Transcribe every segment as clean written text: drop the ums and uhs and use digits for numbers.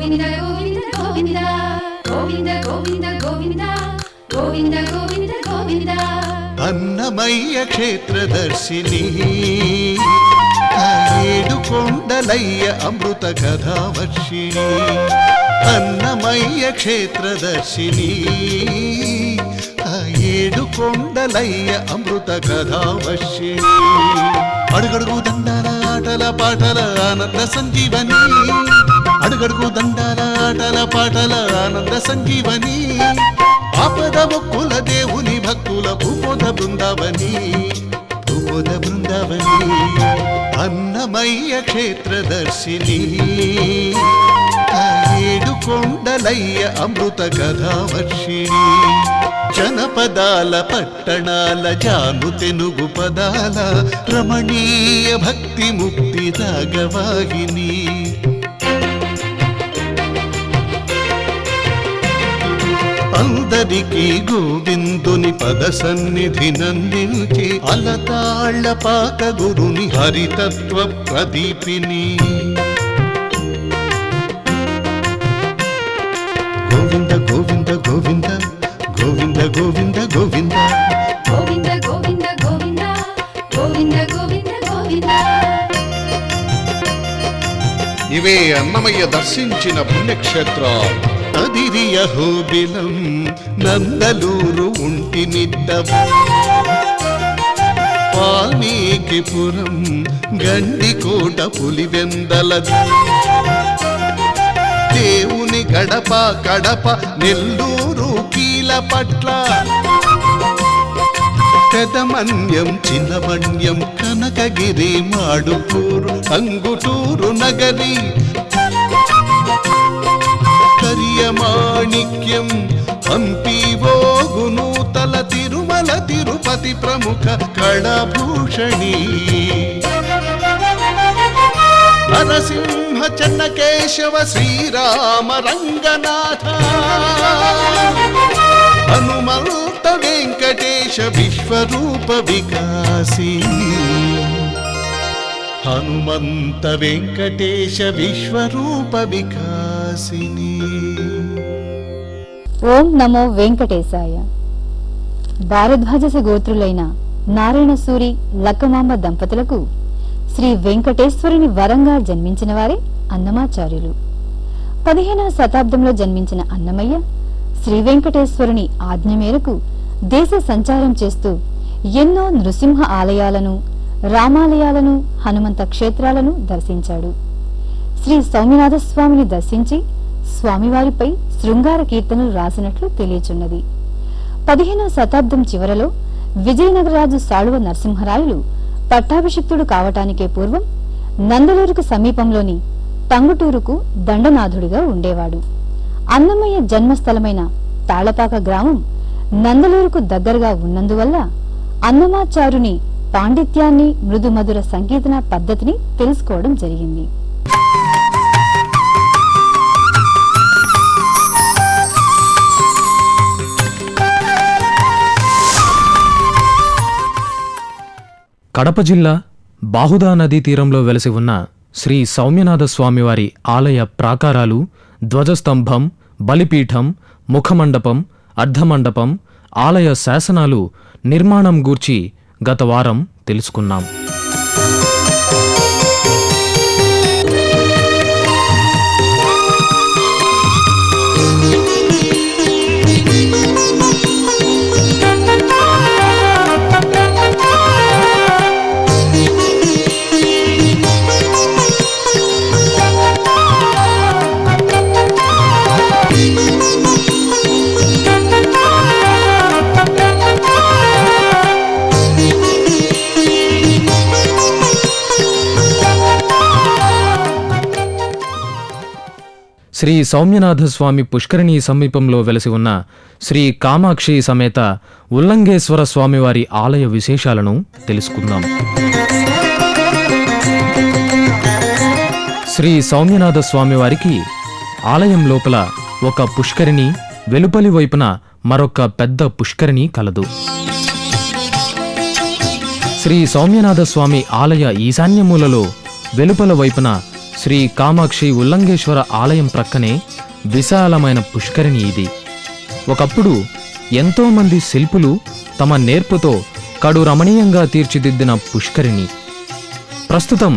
గోవింద గోవింద గోవింద గోవింద గోవింద గోవింద గోవింద గోవింద గోవింద అన్నమయ్య క్షేత్రదర్శిని ఏడు కొండలయ్య అమృత కథావర్షిణి అన్నమయ్య క్షేత్రదర్శిని ఏడు కొండలయ్య అమృత కథావర్షిణి అడుగడుగు దండాల ఆటల పాటల ఆనంద సంజీవని అడుగడుగు దండాల ఆటల పాటల ఆనంద సంజీవని ఆపద మొక్కుల దేవుని భక్తుల భూపోద బృందావని భూపోద బృందావని అన్నమయ్య క్షేత్రదర్శిని ఏడు కొండలయ్య అమృత కథావర్షిణి జనపదాల పట్టణాల జాను తెనుగు పదాల రమణీయ భక్తి ముక్తి రాగవాహిని అందరికీ గోవిందుని పద సన్నిధి నందించి అలతాళ్ల పాక గురుని హరితత్వ ప్రదీపిని గోవింద గోవింద గోవింద గోవింద గోవింద గోవింద గోవింద గోవింద గోవింద గోవింద గోవింద గోవింద ఇవే అన్నమయ్య దర్శించిన పుణ్యక్షేత్రాలు. అదిరియ హోబిలం నందలూరు ఉంటినిట్ట వాల్మీకిపురం గండికోట పులివెందల దేవుని గడప కడప నెల్లూరు కీలపట్ల పెదమన్యం చిన్నమన్యం కనకగిరి మాడుపూరు అంగుటూరు నగరి కరియమాణిక్యం హంపీవోగును తల తిరుమల తిరుపతి ప్రముఖ కళాభూషణి నరసింహ చెన్నకేశవ శ్రీరామ రంగనాథ హనుమంత వెంకటేశ విశ్వరూప వికాసిని హనుమంత వెంకటేశ విశ్వరూప వికాసిని. ఓం నమో వెంకటేశాయ. భారద్వాజ గోత్రులైన నారాయణసూరి లక్కమాంబ దంపతులకు శ్రీ వెంకటేశ్వరుని వరంగా జన్మించిన వారే అన్నమాచార్యులు. 15వ శతాబ్దంలో జన్మించిన అన్నమయ్య శ్రీ వెంకటేశ్వరుని ఆజ్ఞ మేరకు దేశ సంచారం చేస్తూ ఎన్నో నృసింహ ఆలయాలను, రామాలయాలను, హనుమంత క్షేత్రాలను దర్శించాడు. శ్రీ సౌమ్యనాథ స్వామిని దర్శించి స్వామివారిపై శృంగార కీర్తనలు రాసినట్లు తెలియచున్నది. 15వ శతాబ్దం చివరలో విజయనగరరాజు సాళువ నరసింహరాయలు పట్టాభిషిక్తుడు కావటానికే పూర్వం నందలూరుకు సమీపంలోని తంగుటూరుకు దండనాథుడిగా ఉండేవాడు. అన్నమయ్య జన్మస్థలమైన తాళపాక గ్రామం నందలూరుకు దగ్గరగా ఉన్నందువల్ల అన్నమాచారుని పాండిత్యాన్ని, మృదుమధుర సంకీర్తన పద్ధతిని తెలుసుకోవడం జరిగింది. కడప జిల్లా బాహుదా నదీ తీరంలో వెలసి ఉన్న శ్రీ సౌమ్యనాథ స్వామివారి ఆలయ ప్రాకారాలు, ధ్వజస్తంభం, బలిపీఠం, ముఖమండపం, అర్ధమండపం, ఆలయ శాసనాలు నిర్మాణం గూర్చి గత వారం తెలుసుకున్నాం. శ్రీ సౌమ్యనాథస్వామి పుష్కరిణీ సమీపంలో వెలసి ఉన్న శ్రీ కామాక్షి సమేత ఉల్లంఘేశ్వర స్వామివారి ఆలయ విశేషాలను తెలుసుకుందాం. శ్రీ సౌమ్యనాథ స్వామివారికి ఆలయం లోపల ఒక పుష్కరిణి, వెలుపలి వైపున మరొక పెద్ద పుష్కరిణి కలదు. శ్రీ సౌమ్యనాథ స్వామి ఆలయ ఈశాన్యమూలలో వెలుపల వైపున శ్రీ కామాక్షి ఉల్లంఘేశ్వర ఆలయం ప్రక్కనే విశాలమైన పుష్కరిణి ఇది. ఒకప్పుడు ఎంతోమంది శిల్పులు తమ నేర్పుతో కడు రమణీయంగా తీర్చిదిద్దిన పుష్కరిణి ప్రస్తుతం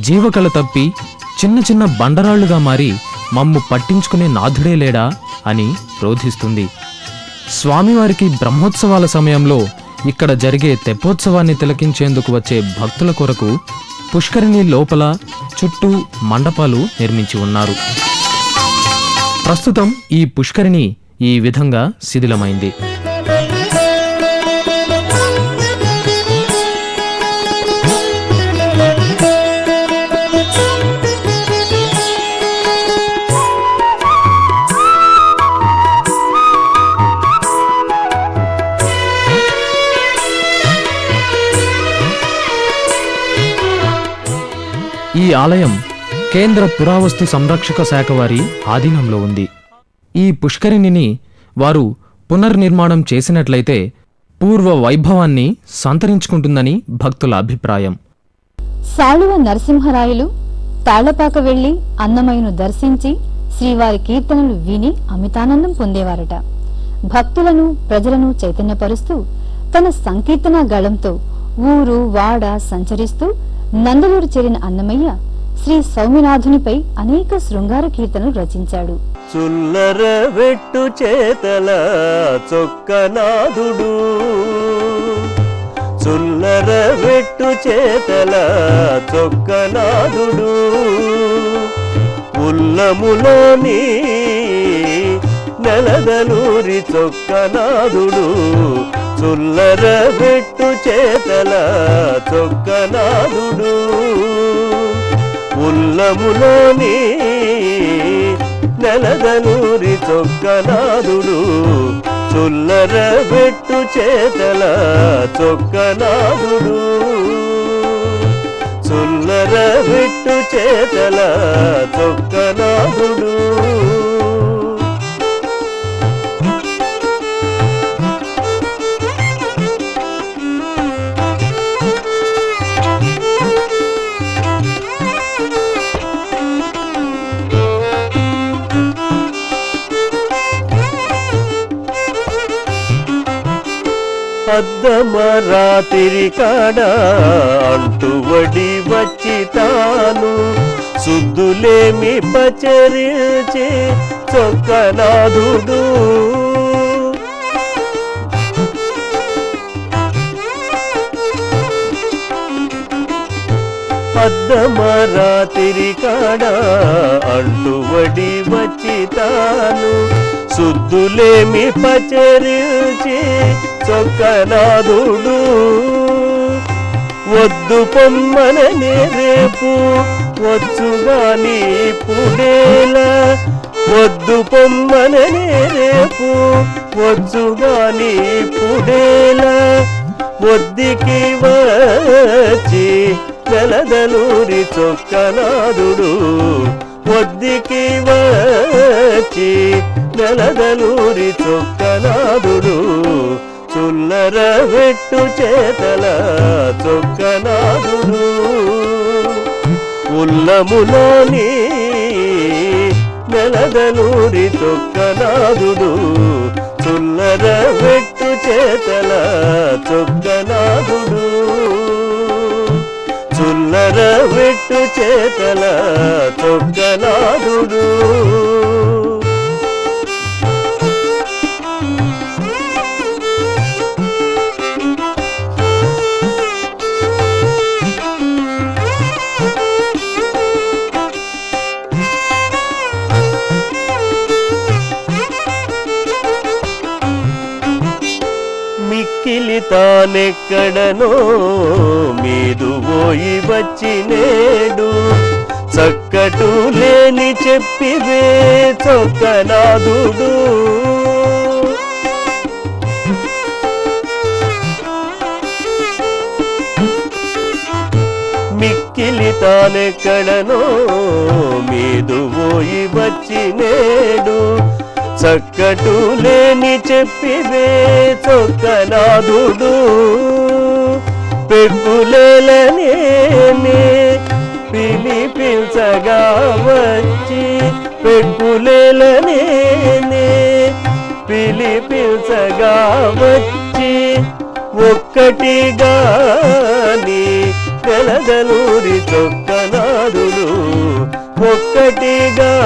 జీవకళ తప్పి చిన్న చిన్న బండరాళ్లుగా మారి మమ్ము పట్టించుకునే నాథుడే లేడా అని రోధిస్తుంది. స్వామివారికి బ్రహ్మోత్సవాల సమయంలో ఇక్కడ జరిగే తెప్పోత్సవాన్ని తిలకించేందుకు వచ్చే భక్తుల కొరకు పుష్కరిణి లోపల చుట్టూ మండపాలు నిర్మించి ఉన్నారు. ప్రస్తుతం ఈ పుష్కరిణి ఈ విధంగా శిథిలమైంది. ఈ ఆలయం కేంద్ర పురావస్తు సంరక్షక శాఖ వారి ఆధీనంలో ఉంది. ఈ పుష్కరిణిని వారు పునర్నిర్మాణం చేసినట్లయితే పూర్వ వైభవాన్ని సంతరించుకుంటుందని భక్తుల అభిప్రాయం. సాళువ నరసింహరాయలు తాళ్లపాక వెళ్లి అన్నమయ్యను దర్శించి శ్రీవారి కీర్తనలు విని అమితానందం పొందేవారట. భక్తులను ప్రజలను చైతన్యపరుస్తూ తన సంకీర్తన గళంతో ఊరు వాడ సంచరిస్తూ నందలూరు చేరిన అన్నమయ్య శ్రీ సౌమ్యనాథునిపై అనేక శృంగార కీర్తనలు రచించాడు. చుల్లర వెట్టు చేతల చొక్కనాథుడు, చుల్లర వెట్టు చేతల చొక్కనాథుడు, ఉల్లములోని నెలదలూరి చొక్కనాథుడు, చుల్లర వెట్టు చేతల చొక్కనాథుడు, ఉల్లములోని నెలదలూరి చొక్కనాథుడు, చుల్లర వెట్టు చేతల చొక్కనాథుడు, చుల్లర వెట్టు చేతల చొక్కనాథుడు. అద్దమరాతిరి కాడ అంటువడి వచ్చి తాను శుద్ధులేమి పచరించి చొక్కనాథుడు, అద్దమరాతిరి కాడ అంటువడి వచ్చి తాను శుద్ధులేమి పచరించి చొక్కనాథుడు, వద్దు పొమ్మననే రేపు వచ్చుగాని పుడేలా, వద్దు పొమ్మననే రేపు వచ్చుగాని పుడేలా, వద్దికి వచ్చి నెలదలూరి చొక్కనాథుడు, వద్దికి వచ్చి నెలదలూరి చొక్కనాథుడు, చుల్లర వెట్టు చేతల చొక్కనాథుడు, ఉల్లములోని నెలదలూరి చొక్కనాథుడు, చుల్లర వెట్టు చేతల చొక్కనాథుడు, చుల్లర వెట్టు చేతల చొక్కనాథుడు. మిక్కిలి తానెక్కడనో మీదు పోయి వచ్చి నేడు చక్కటు లేని చెప్పివే చొక్కనాథుడు, మిక్కిలి తానెక్కడనో మీదు పోయి వచ్చి నేడు చక్కటు లేని చెప్పివే చొక్కనాథుడు, పెగ్గులేలనే పిలిపించగా వచ్చి పెక్కులేలనే పిలిపించగా వచ్చి ఒక్కటిగాని తెలదలూరి చొక్కనాదుడు ఒక్కటిగాని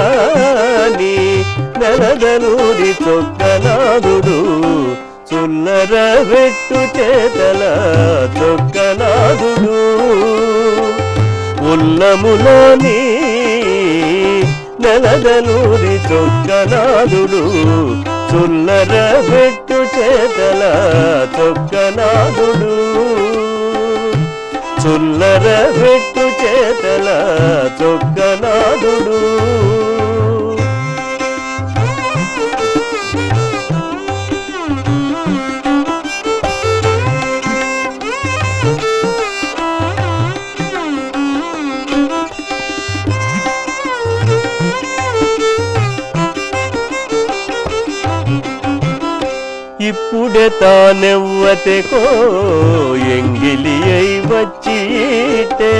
నెలదలూరి చొక్కనాదుడు చుల్లర వెట్టు చేతల చొక్కనాదుడు ఉల్లములోని నెలదలూరి చొక్కనాదుడు చుల్లర వెట్టు చేతల చొక్కనాదుడు చుల్లర వెట్టు చేతల చొక్కనాదుడు ఇప్పుడే తానెవ్వతెకో ఎంగిలి అయి వచ్చిటే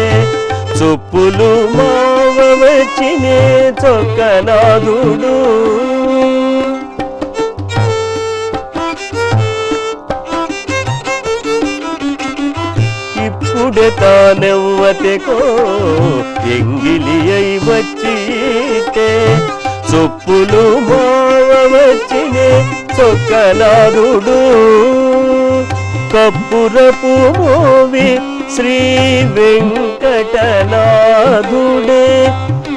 చొప్పులు మావ వచ్చినే చొక్కనాదుడు ఇప్పుడే తానెవ్వతెకో ఎంగిలి అయి వచ్చిటే చొప్పులు మావ వచ్చినే చొక్కనాదుడు కప్పురపు మోవి శ్రీ వెంకటనాథుడే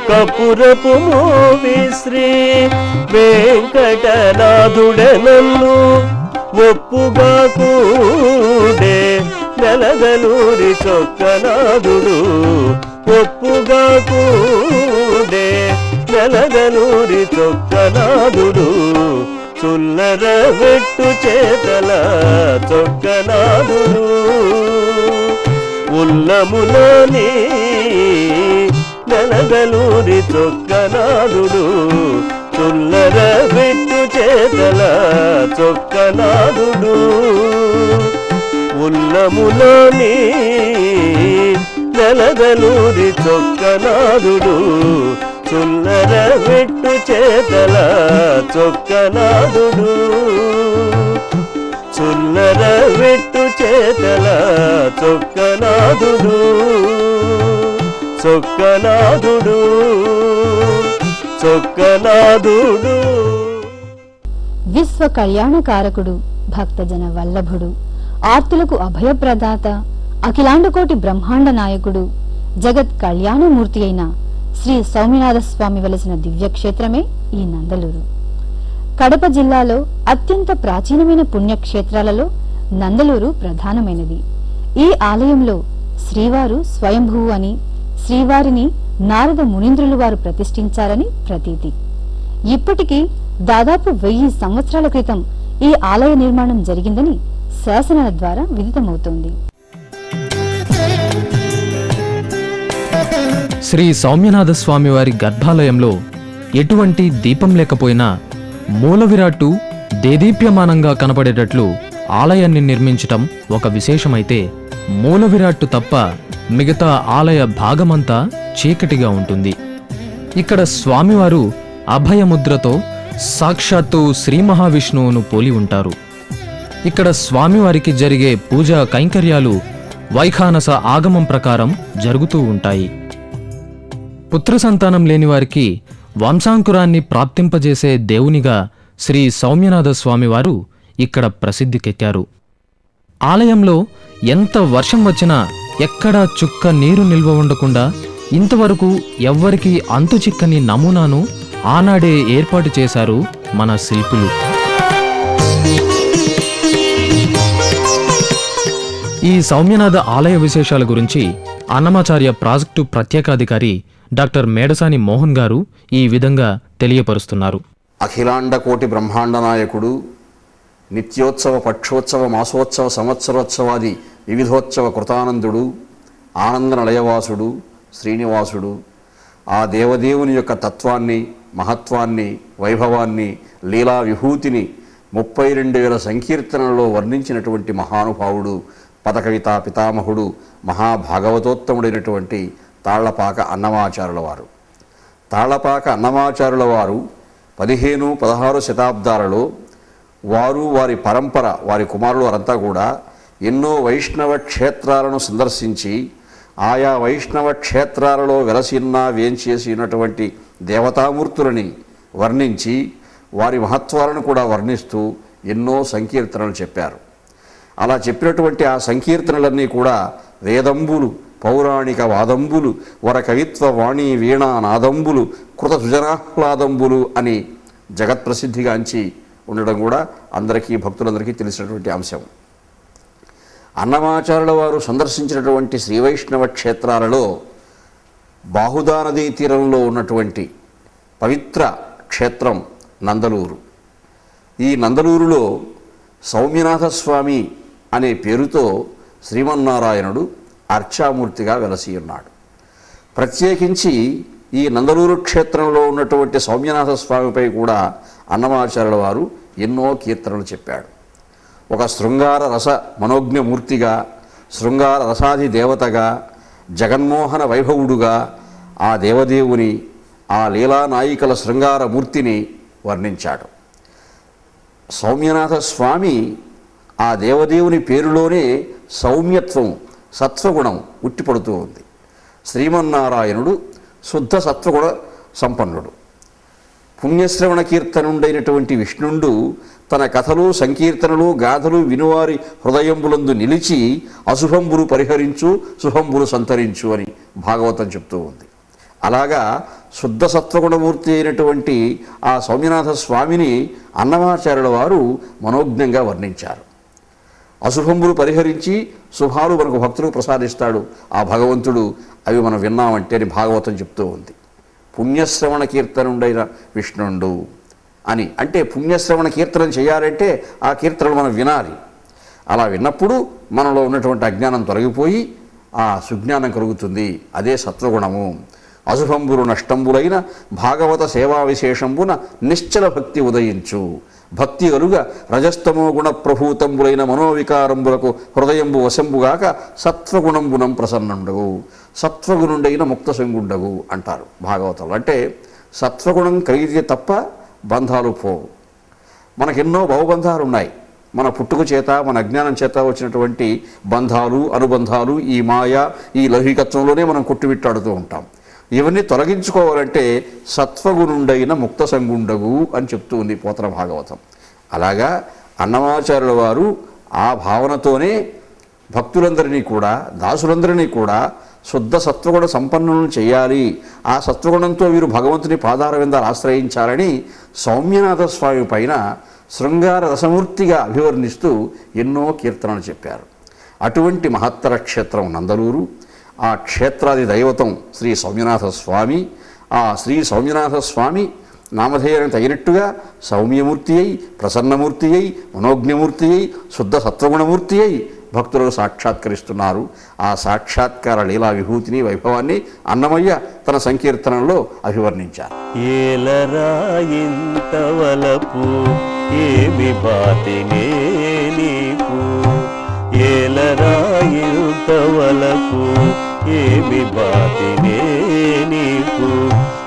కప్పురపు మోవి శ్రీ వెంకటనాథుడే నన్ను ఒప్పుగా కూడే నెలదలూరి చొక్కనాథుడు ఒప్పుగా కూడే నెలదలూరి చొక్కనాథుడు చుల్లర వెట్టు చేతల చొక్కనాదుడు ఉల్లములోని నెలదలూరి చొక్కనాదుడు చుల్లర వెట్టు చేతల చొక్కనాదుడు ఉల్లములోని నెలదలూరి చొక్కనాదుడు చుల్లర వెట్టు చేతల చొక్కనాదుడు చుల్లర వెట్టు చేతల చొక్కనాదుడు చొక్కనాదుడు చొక్కనాదుడు విశ్వ కళ్యాణకారకుడు భక్తజన వల్లభుడు ఆర్తులకు అభయప్రదాత అఖిలాండకోటి బ్రహ్మాండ నాయకుడు జగత్ కళ్యాణమూర్తి అయిన శ్రీ సౌమ్యనాథ స్వామి వెలసిన దివ్యక్షేత్రమే ఈ నందలూరు. కడప జిల్లాలో అత్యంత ప్రాచీనమైన పుణ్యక్షేత్రాలలో నందలూరు ప్రధానమైనది. ఈ ఆలయంలో శ్రీవారు స్వయంభువు అని, శ్రీవారిని నారద మునీంద్రులు వారు ప్రతిష్ఠించారని ప్రతీతి. ఇప్పటికీ దాదాపు 1000 సంవత్సరాల క్రితం ఈ ఆలయ నిర్మాణం జరిగిందని శాసనాల ద్వారా విదితమవుతోంది. శ్రీ సౌమ్యనాథ స్వామివారి గర్భాలయంలో ఎటువంటి దీపం లేకపోయినా మూల విరాట్టు దేదీప్యమానంగా కనపడేటట్లు ఆలయాన్ని నిర్మించటం ఒక విశేషమైతే, మూల విరాట్టు తప్ప మిగతా ఆలయ భాగమంతా చీకటిగా ఉంటుంది. ఇక్కడ స్వామివారు అభయముద్రతో సాక్షాత్తు శ్రీ మహావిష్ణువును పోలి ఉంటారు. ఇక్కడ స్వామివారికి జరిగే పూజా కైంకర్యాలు వైఖానస ఆగమం ప్రకారం జరుగుతూ ఉంటాయి. పుత్ర సంతానం లేని వారికి వంశాంకురాన్ని ప్రాప్తింపజేసే దేవునిగా శ్రీ సౌమ్యనాథ స్వామివారు ఇక్కడ ప్రసిద్ధికెక్కారు. ఆలయంలో ఎంత వర్షం వచ్చినా ఎక్కడా చుక్క నీరు నిల్వ ఉండకుండా ఇంతవరకు ఎవ్వరికీ అంతు చిక్కని నమూనాను ఆనాడే ఏర్పాటు చేశారు మన శిల్పులు. ఈ సౌమ్యనాథ ఆలయ విశేషాల గురించి అన్నమాచార్య ప్రాజెక్టు ప్రత్యేకాధికారి డాక్టర్ మేడసాని మోహన్ గారు ఈ విధంగా తెలియపరుస్తున్నారు. అఖిలాండకోటి బ్రహ్మాండ నాయకుడు, నిత్యోత్సవ పక్షోత్సవ మాసోత్సవ సంవత్సరోత్సవాది వివిధోత్సవ కృతానందుడు, ఆనంద నిలయవాసుడు శ్రీనివాసుడు ఆ దేవదేవుని యొక్క తత్వాన్ని, మహత్వాన్ని, వైభవాన్ని, లీలా విభూతిని 32,000 సంకీర్తనలలో వర్ణించినటువంటి మహానుభావుడు, పదకవితా పితామహుడు, మహాభాగవతోత్తముడైనటువంటి తాళ్లపాక అన్నమాచారుల వారు. తాళ్లపాక అన్నమాచారుల వారు 15-16 శతాబ్దాలలో వారు, వారి పరంపర, వారి కుమారులు వారంతా కూడా ఎన్నో వైష్ణవ క్షేత్రాలను సందర్శించి ఆయా వైష్ణవ క్షేత్రాలలో వెలసిన్న వేంచేసినటువంటి దేవతామూర్తులని వర్ణించి వారి మహత్వాలను కూడా వర్ణిస్తూ ఎన్నో సంకీర్తనలు చెప్పారు. అలా చెప్పినటువంటి ఆ సంకీర్తనలన్నీ కూడా వేదంబులు, పౌరాణిక వాదంబులు, వర కవిత్వ వాణి వీణా నాదంబులు, కృత సుజనాహ్లాదంబులు అని జగత్ప్రసిద్ధిగాంచి ఉండడం కూడా అందరికీ, భక్తులందరికీ తెలిసినటువంటి అంశం. అన్నమాచారుల వారు సందర్శించినటువంటి శ్రీవైష్ణవ క్షేత్రాలలో బాహుదా నదీ తీరంలో ఉన్నటువంటి పవిత్ర క్షేత్రం నందలూరు. ఈ నందలూరులో సౌమ్యనాథ స్వామి అనే పేరుతో శ్రీమన్నారాయణుడు అర్చామూర్తిగా వెలసి ఉన్నాడు. ప్రత్యేకించి ఈ నందలూరు క్షేత్రంలో ఉన్నటువంటి సౌమ్యనాథ స్వామిపై కూడా అన్నమాచార్యుల వారు ఎన్నో కీర్తనలు చెప్పాడు. ఒక శృంగార రస మనోజ్ఞమూర్తిగా, శృంగార రసాది దేవతగా, జగన్మోహన వైభవుడుగా ఆ దేవదేవుని, ఆ లీలానాయికల శృంగారమూర్తిని వర్ణించాడు. సౌమ్యనాథ స్వామి ఆ దేవదేవుని పేరులోనే సౌమ్యత్వం, సత్వగుణం ఉట్టిపడుతూ ఉంది. శ్రీమన్నారాయణుడు శుద్ధ సత్వగుణ సంపన్నుడు. పుణ్యశ్రవణ కీర్తనుడైనటువంటి విష్ణుండు తన కథలు, సంకీర్తనలు, గాథలు వినువారి హృదయంబులందు నిలిచి అశుభంబులు పరిహరించు, శుభంబులు సంతరించు అని భాగవతం చెప్తూ ఉంది. అలాగా శుద్ధ సత్వగుణమూర్తి అయినటువంటి ఆ సౌమ్యనాథ స్వామిని అన్నమాచార్యుల వారు మనోజ్ఞంగా వర్ణించారు. అశుభంబులు పరిహరించి శుభాలు మనకు భక్తులకు ప్రసాదిస్తాడు ఆ భగవంతుడు. అవి మనం విన్నామంటే అని భాగవతం చెప్తూ ఉంది. పుణ్యశ్రవణ కీర్తనుడైన విష్ణుండు అని అంటే పుణ్యశ్రవణ కీర్తనం చేయాలంటే ఆ కీర్తనలు మనం వినాలి. అలా విన్నప్పుడు మనలో ఉన్నటువంటి అజ్ఞానం తొలగిపోయి ఆ సుజ్ఞానం కలుగుతుంది. అదే సత్వగుణము. అశుభంబులు నష్టంబులైన భాగవత సేవా విశేషంబున నిశ్చల భక్తి ఉదయించు. భక్తి కలుగ రజస్తమో గుణ ప్రభూతంబులైన మనోవికారంబులకు హృదయంబు వశంబుగాక సత్వగుణంబునం ప్రసన్నుండగు, సత్వగుణుండైన ముక్త సంగుండగు అంటారు భాగవతంలో. అంటే సత్వగుణం కలిగితే తప్ప బంధాలు పోవు. మనకెన్నో భవబంధాలు ఉన్నాయి. మన పుట్టుక చేత, మన అజ్ఞానం చేత వచ్చినటువంటి బంధాలు, అనుబంధాలు ఈ మాయ, ఈ లౌకికత్వంలోనే మనం కొట్టుమిట్టాడుతూ ఉంటాం. ఇవన్నీ తొలగించుకోవాలంటే సత్వగుణుండైన ముక్త సంగుండగు అని చెప్తూ ఉంది పోతన భాగవతం. అలాగా అన్నమాచార్యుల వారు ఆ భావనతోనే భక్తులందరినీ కూడా, దాసులందరినీ కూడా శుద్ధ సత్వగుణ సంపన్నులను చేయాలి, ఆ సత్వగుణంతో వీరు భగవంతుని పాదార విందాలు ఆశ్రయించాలని సౌమ్యనాథ స్వామి పైన శృంగార రసమూర్తిగా అభివర్ణిస్తూ ఎన్నో కీర్తనలు చెప్పారు. అటువంటి మహత్తర క్షేత్రం నందలూరు. ఆ క్షేత్రాది దైవతం శ్రీ సౌమ్యనాథ స్వామి. ఆ శ్రీ సౌమ్యనాథ స్వామి నామధేయానికి తగినట్టుగా సౌమ్యమూర్తి అయి, ప్రసన్నమూర్తి అయి, మనోజ్ఞమూర్తి అయి, శుద్ధ సత్వగుణమూర్తి అయి భక్తులకు సాక్షాత్కరిస్తున్నారు. ఆ సాక్షాత్కార లీలా విభూతిని, వైభవాన్ని అన్నమయ్య తన సంకీర్తనంలో అభివర్ణించారు. ఏలరాయింతవలపు ఏమి బాతినే నీకు, ఏలరాయింతవలపు ఏమి బాతినే నీకు,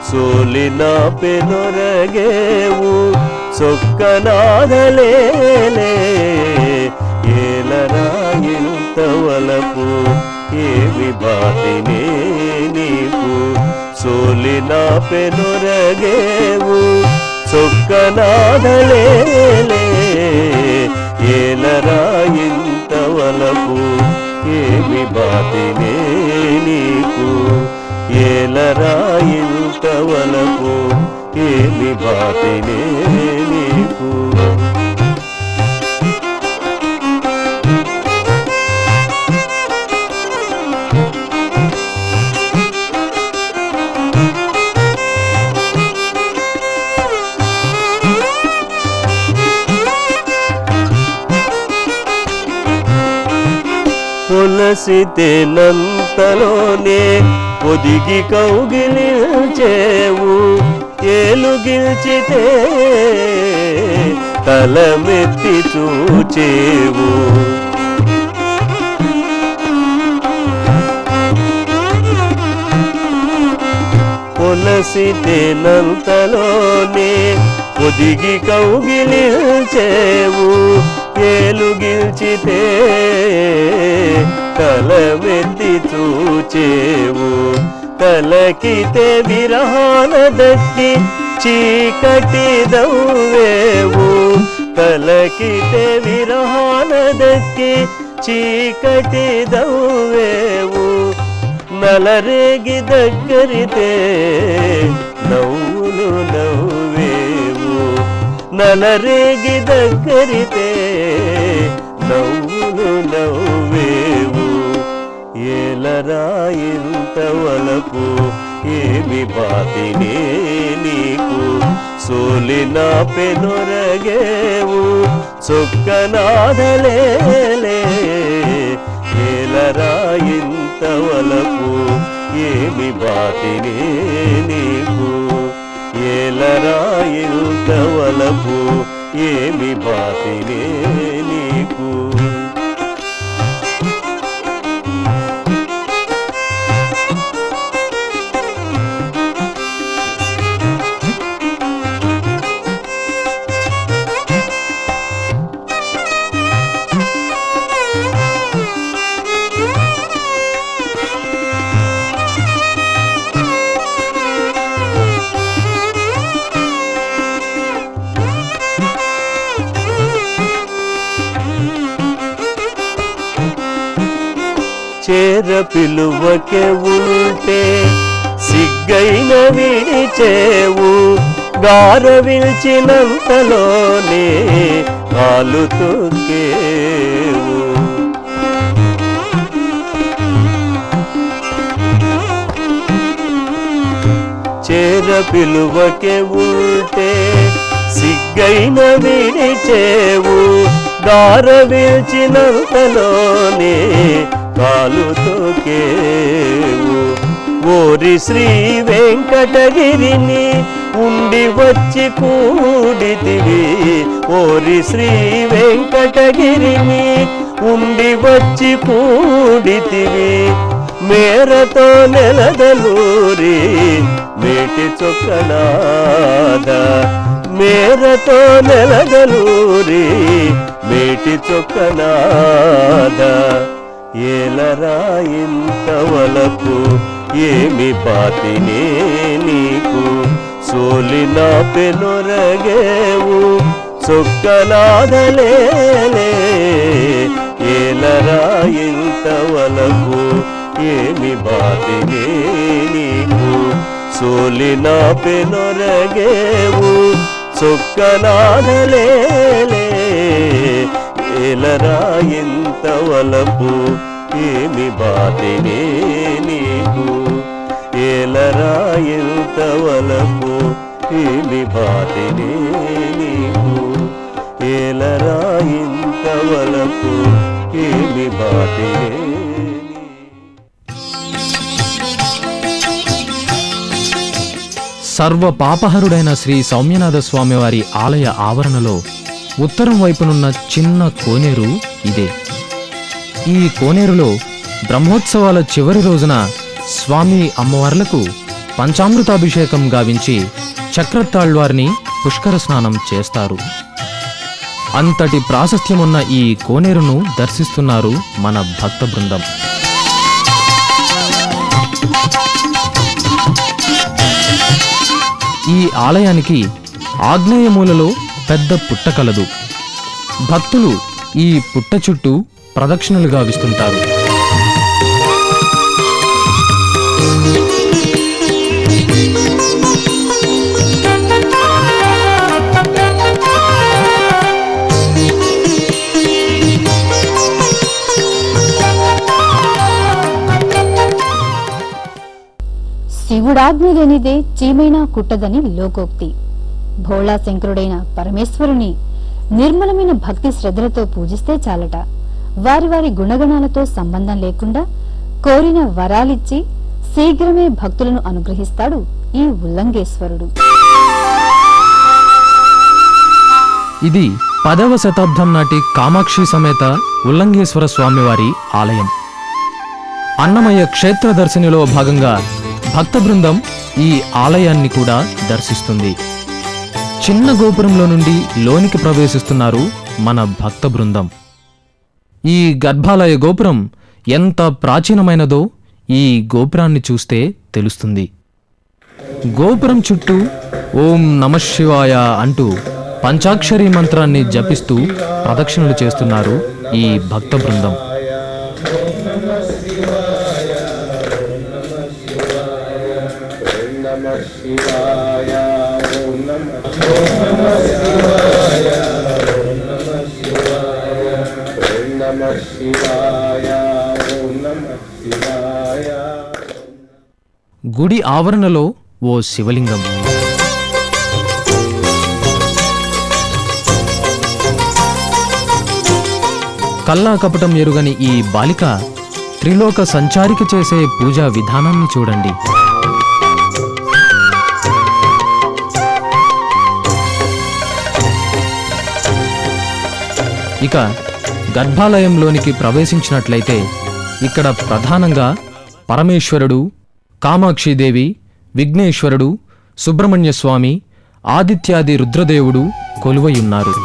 సోలిన పెనొరగేవు చొక్కనాదలేలే, ఏలరాయింతవలపు ఏమి బాతినే నీకు, సోలిన పెనొరగేవు చొక్కనాదలేలే, ఏలరాయింతవలపు ఏమి బాతినే నీకు, ఏలరాయింతవలపు ఏమి బాతినే నీకు. పొలసితేనంతలోనే ఒదిగి కౌగిలించేవు, ఏలుగిల్చితే తలమెత్తి చూచేవు, సొగసితేనంతలోనే ఒదిగి కౌగిలించేవు ఏలుగిల్చితే తలమెత్తి చూచేవు తలకితే విరహాన దక్కి చీకటి దవ్వేవు తలకితే విరహాన దక్కి చీకటి దవ్వేవు నలరేగి దగ్గరితే నవ్వులు నవ్వేవు నలరేగి దగ్గరితే నవ్వులు నవ్వేవు ఏలరా ఇంత వలపు ఏమి బాతినే నీకు సోలిన పెనొరగేవు చొక్కనాదలేలే ఏలరా ఇంత వలపు ఏమి బాతినే నీకు ఏలరా ఇంత వలపు ఏమి బాతినే నీకు చేర పిలువకే ఉంటే సిగ్గైన విడిచేవు గారవిల్చినంతలోనే కాలు తొక్కేవు చేర పిలువకే ఉంటే సిగ్గైన విడిచేవు గారవిల్చినంతలోనే కాలు తొక్కేవు ఓరి శ్రీ వెంకటగిరిని ఉండి వచ్చి కూడితివి ఓరి శ్రీ వెంకటగిరిని ఉండి వచ్చి కూడితివి మేరతో నెలదలూరి మేటి చొక్కనాద మేరతో నెలదలూరి మేటి చొక్కనాద ఏలరా ఇంత వలపు ఏమి బాతినే నీకు సోలిన పెనొరగేవు చొక్కనాదలేలే ఏలరా ఇంత వలపు ఏమి బాతినే నీకు సోలిన పెనొరగేవు చొక్కనాదలేలే ఏలరా ఇంత వలపు ఏమి బాతినే నీకు ఏలరా ఇంత వలపు ఏమి బాతినే నీకు ఏలరా ఇంత వలపు ఏమి బాతినే సర్వ పాపహరుడైన శ్రీ సౌమ్యనాథ స్వామివారి ఆలయ ఆవరణలో ఉత్తరం వైపునున్న చిన్న కోనేరు ఇదే. ఈ కోనేరులో బ్రహ్మోత్సవాల చివరి రోజున స్వామి అమ్మవార్లకు పంచామృతాభిషేకం గావించి చక్రతాళ్వారిని పుష్కర స్నానం చేస్తారు. అంతటి ప్రాశస్త్యమున్న ఈ కోనేరును దర్శిస్తున్నారు మన భక్త బృందం. ఈ ఆలయానికి ఆగ్నేయ మూలలో పెద్ద పుట్ట కలదు. భక్తులు ఈ పుట్ట చుట్టూ ప్రదక్షిణలు గావిస్తుంటారు. శివుడాజ్ఞ లేనిదే చీమైనా కుట్టదని లోకోక్తి. భోళా శంకరుడైన పరమేశ్వరుని నిర్మలమైన భక్తి శ్రద్ధలతో పూజిస్తే చాలట. వారి వారి గుణగణాలతో సంబంధం లేకుండా కోరిన వరాలిచ్చి శీఘ్రమే భక్తులను అనుగ్రహిస్తాడు ఈ ఉల్లంఘేశ్వరుడు. ఇది 10వ శతాబ్దం నాటి కామాక్షి సమేత ఉల్లంఘేశ్వర స్వామివారి ఆలయం. అన్నమయ్య క్షేత్ర దర్శనిలో భాగంగా భక్త బృందం ఈ ఆలయాన్ని కూడా దర్శిస్తుంది. చిన్న గోపురంలో నుండి లోనికి ప్రవేశిస్తున్నారు మన భక్త బృందం. ఈ గర్భాలయ గోపురం ఎంత ప్రాచీనమైనదో ఈ గోపురాన్ని చూస్తే తెలుస్తుంది. గోపురం చుట్టూ ఓం నమఃశివాయ అంటూ పంచాక్షరి మంత్రాన్ని జపిస్తూ ప్రదక్షిణలు చేస్తున్నారు ఈ భక్త బృందం. గుడి ఆవరణలో ఓ శివలింగం. కల్లా కపటం ఎరుగని ఈ బాలిక త్రిలోక సంచారిక చేసే పూజా విధానాన్ని చూడండి. ఇక గర్భాలయంలోనికి ప్రవేశించినట్లయితే ఇక్కడ ప్రధానంగా పరమేశ్వరుడు, కామాక్షిదేవి, విఘ్నేశ్వరుడు, సుబ్రహ్మణ్య స్వామి, ఆదిత్యాది రుద్రదేవుడు కొలువయున్నారు.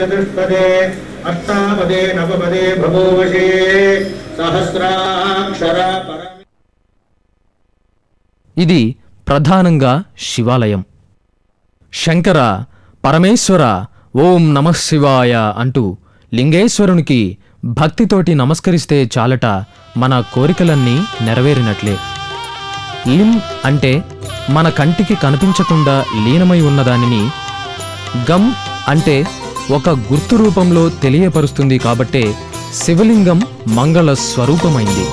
చతుష్పదే అష్టాపదే నవపదే భవోవశే సహస్రాక్షర. ఇది ప్రధానంగా శివాలయం. శంకర, పరమేశ్వర, ఓం నమః శివాయ అంటూ లింగేశ్వరునికి భక్తితోటి నమస్కరిస్తే చాలట మన కోరికలన్నీ నెరవేరినట్లే. లిం అంటే మన కంటికి కనిపించకుండా లీనమై ఉన్నదానిని, గం అంటే ఒక గుర్తు రూపంలో తెలియపరుస్తుంది. కాబట్టే శివలింగం మంగళ స్వరూపమైంది.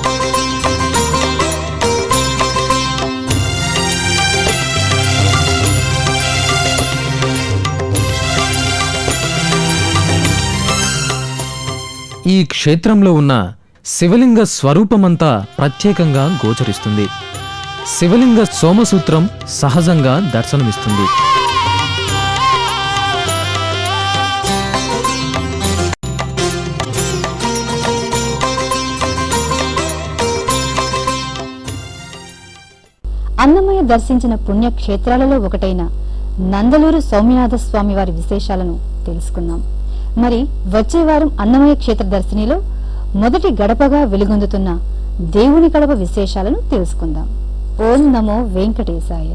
ఈ క్షేత్రంలో ఉన్న శివలింగ స్వరూపమంతా ప్రత్యేకంగా గోచరిస్తుంది. శివలింగ సోమసూత్రం సహజంగా దర్శనమిస్తుంది. అన్నమయ్య దర్శించిన పుణ్యక్షేత్రాలలో ఒకటైన నందలూరు సౌమ్యనాథ స్వామి వారి విశేషాలను తెలుసుకున్నాం. మరి వచ్చే వారం అన్నమయ్య క్షేత్ర దర్శినిలో మొదటి గడపగా వెలుగొందుతున్న దేవుని గడప విశేషాలను తెలుసుకుందాం. ఓం నమో వెంకటేశాయ.